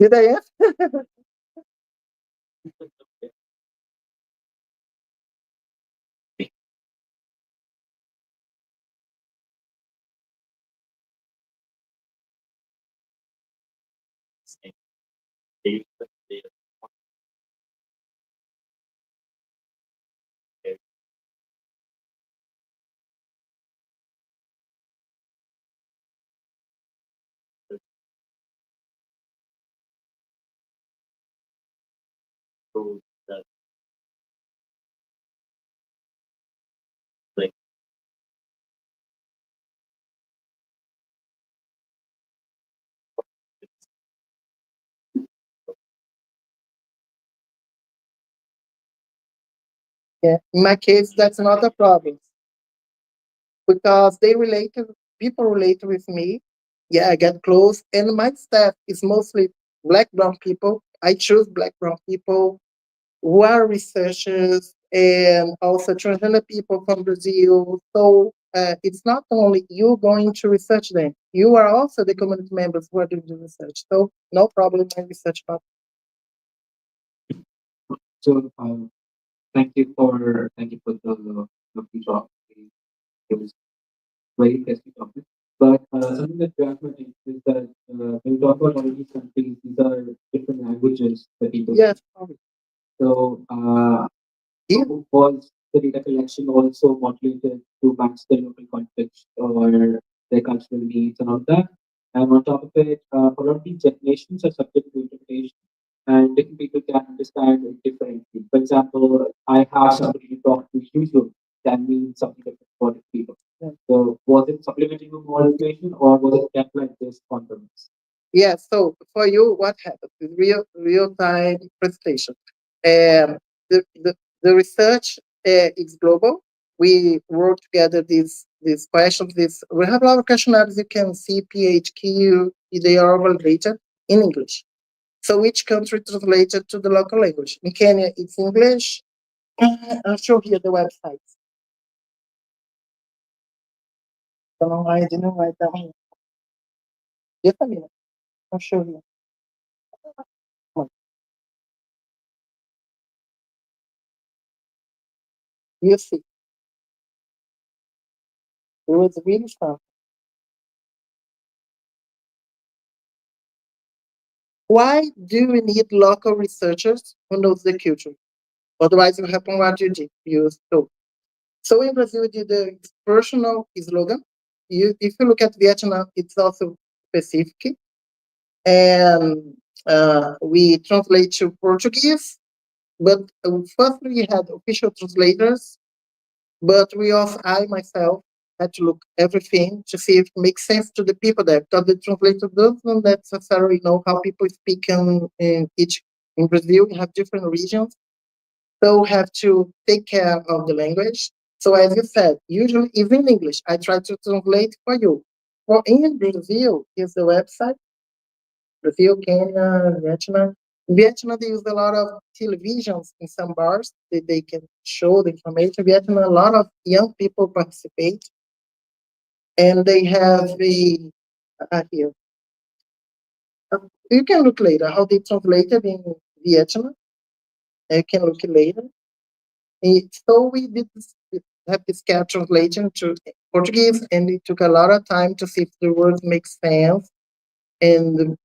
Did I answer? Yeah. In my case, that's not a problem because people relate with me. Yeah, I get close, and my staff is mostly black, brown people. I choose black, brown people who are researchers and also transgender people from Brazil. So it's not only you going to research them, you are also the community members who are doing the research. So no problem in research part. So thank you for the talk. It was very interesting topic. But something that grabs my attention is that when we talk about all these countries, these are different languages that people. Yes. So Yeah. was the data collection also modulated to match the local context or their cultural needs and all that? And on top of it, a lot of these definitions are subject to interpretation, and different people can understand it differently. For example, I have somebody to talk to usually that means something different for different people. Yeah. So was it supplementing with more information or was it kept like this on purpose? Yeah, so for you, what happened? The real time presentation. The research is global. We work together these questions. We have a lot of questionnaires. You can see PHQ. They are all validated in English. So each country translated to the local language. In Kenya, it's English. I'll show here the websites. Então, I didn't write down. Just a minute. I'll show you. You see, it was really fun. Why do we need local researchers who knows the culture? Otherwise, it will happen what you did. So in Brazil, we did the personal slogan. If you look at Vietnam, it's also specific. And we translate to Portuguese. But first, we had official translators. But I myself, had to look everything to see if it makes sense to the people there, because the translator doesn't necessarily know how people speak in Brazil. We have different regions, so we have to take care of the language. So as you said, usually even in English, I try to translate for you. For in Brazil, here's the website. Brazil, Kenya, Vietnam. In Vietnam, they use a lot of televisions in some bars that they can show the information. Vietnam, a lot of young people participate, and they have here. You can look later how they translated in Vietnam. You can look later. So we did have this cat translation to Portuguese, and it took a lot of time to see if the words make sense. And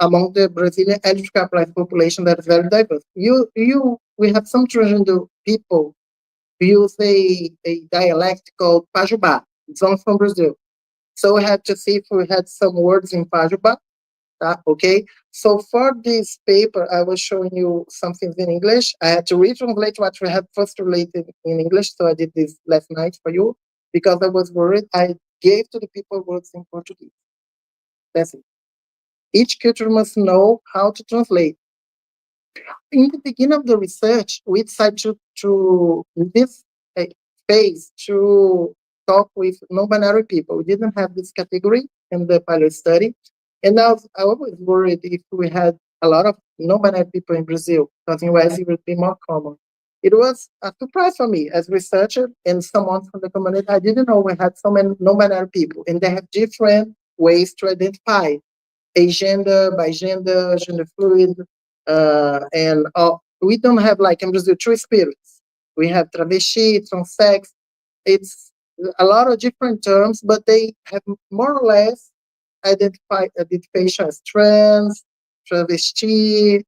among the Brazilian LGBTI population that is very diverse. We have some transgender people who use a dialect called Pajubá. It's only from Brazil. So we had to see if we had some words in Pajubá. Okay, so for this paper, I was showing you something in English. I had to retranslate what we had first related in English, so I did this last night for you because I was worried. I gave to the people words in Portuguese. That's it. Each culture must know how to translate. In the beginning of the research, we decided in this phase to talk with non-binary people. We didn't have this category in the pilot study. And I was worried if we had a lot of non-binary people in Brazil, because in US it would be more common. It was a surprise for me as researcher and someone from the community. I didn't know we had so many non-binary people, and they have different ways to identify agender, bigender, gender fluid, and we don't have like in Brazil two spirits. We have travesti, transex. It's a lot of different terms, but they have more or less identification as trans, travesti,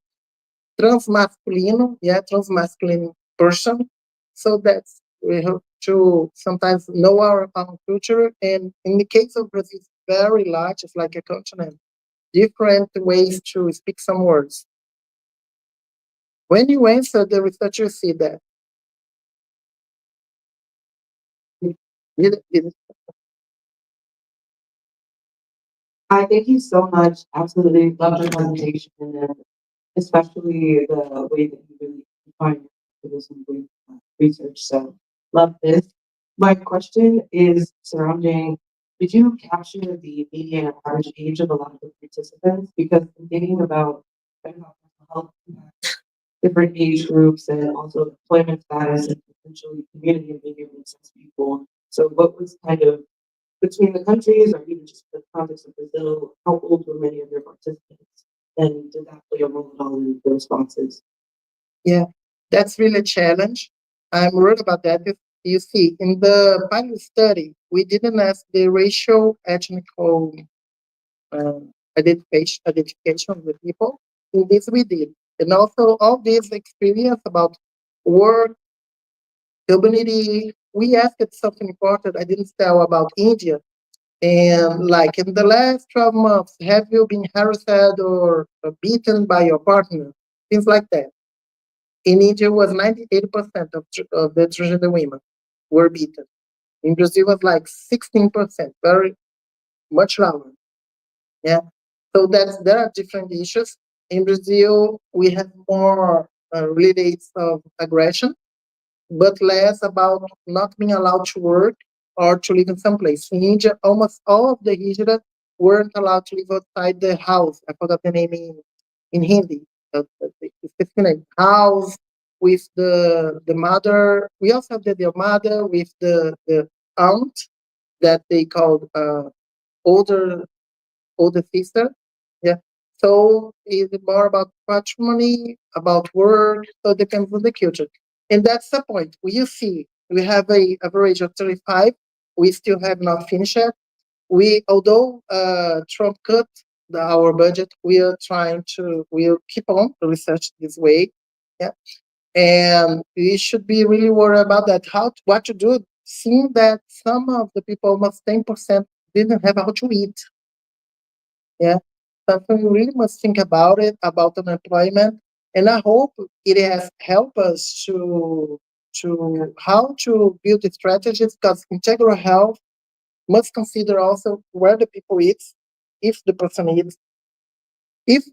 transmasculino, transmasculine person. So that's we have to sometimes know our own culture. And in the case of Brazil, it's very large. It's like a continent. Different ways to speak some words. When you answer, the researchers see that. I thank you so much. Absolutely loved your presentation, and especially the way that you really define activism with research. So love this. My question is surrounding, did you capture the median average age of a lot of the participants? Because I'm thinking about mental health, different age groups, and also employment status and potentially community and being able to access people. So what was kind of between the countries or even just the context of Brazil, how old were many of your participants? And did that play a role at all in the responses? Yeah, that's really a challenge. I'm worried about that. You see, in the pilot study, we didn't ask the racial, ethnical identification of the people. In this, we did. And also, all this experience about work, community, we asked something important. I didn't tell about India. And like in the last 12 months, have you been harassed or beaten by your partner? Things like that. In India, was 98% of the transgender women were beaten. In Brazil, was like 16%, very much lower. Yeah. So there are different issues. In Brazil, we have more relates of aggression, but less about not being allowed to work or to live in some place. In India, almost all of the hijra weren't allowed to live outside the house. I forgot the name in Hindi. The specific name. House with the mother. We also have the mother with the aunt that they called older sister. Yeah. So it's more about patrimony, about work, so it depends on the culture. And that's the point. You see, we have a average of 35. We still have not finished yet. Although Trump cut our budget, we'll keep on the research this way. Yeah. And we should be really worried about that. What to do, seeing that some of the people, almost 10%, didn't have how to eat. Yeah, something we really must think about it, about unemployment. And I hope it has helped us to how to build the strategies, because integral health must consider also where the people eats, if the person eats, if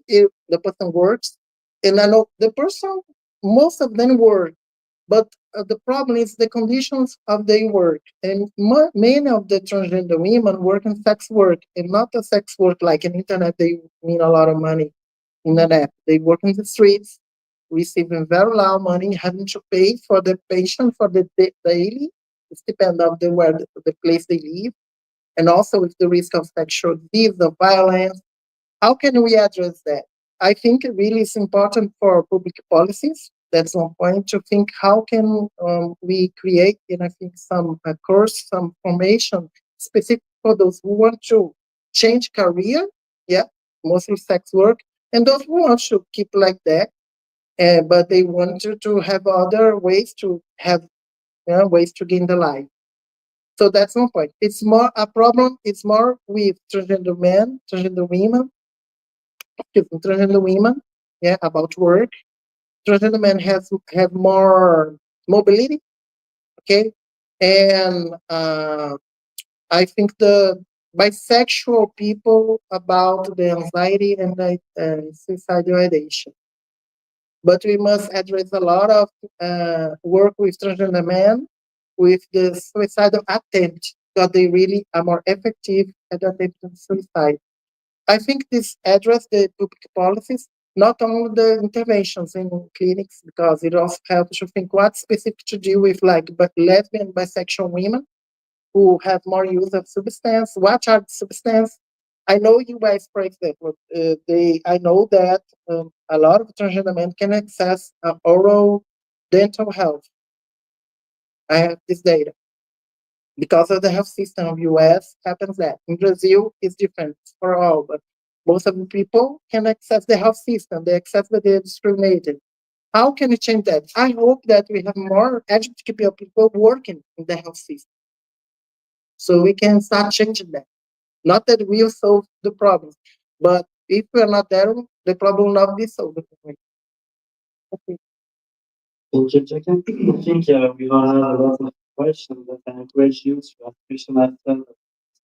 the person works. And I know the person, most of them work, but the problem is the conditions of their work. And many of the transgender women work in sex work, and not a sex work like an internet. They mean a lot of money in an app. They work in the streets, receiving very low money, having to pay for the patient for the daily. It depends on where the place they live, and also with the risk of sexual disease, of violence. How can we address that? I think it really is important for public policies. That's one point, to think how can we create, and I think some course, some formation specific for those who want to change career, yeah, mostly sex work, and those who want to keep like that, but they want to have other ways to have ways to gain the life. So that's one point. It's more a problem. It's more with transgender men, transgender women, transgender women. Yeah, about work. Transgender men have more mobility. Okay, and I think the bisexual people about the anxiety and the suicidal ideation. But we must address a lot of work with transgender men with the suicidal attempt, because they really are more effective at attempting suicide. I think this address the public policies, not only the interventions in clinics, because it also helps to think what's specific to deal with like but lesbian, bisexual women who have more use of substance. What are the substance? I know you guys, for example, I know that a lot of transgender men can access oral dental health. I have this data because of the health system of US happens that. In Brazil, it's different for all, but most of the people can access the health system. They access, but they're discriminated. How can we change that? I hope that we have more LGBTQ people working in the health system, so we can start changing that. Not that we'll solve the problem, but if we're not there, the problem will not be solved. Okay. Thank you, Jacqueline. I think we all have a lot of questions, but I encourage you to ask questions after the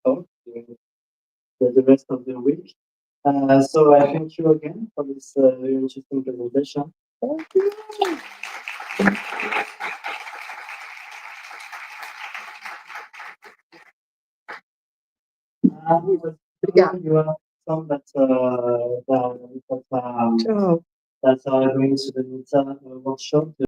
talk during the rest of the week. So I thank you again for this very interesting presentation. Thank you. Yeah. You have some that Ciao. that are going to the workshop.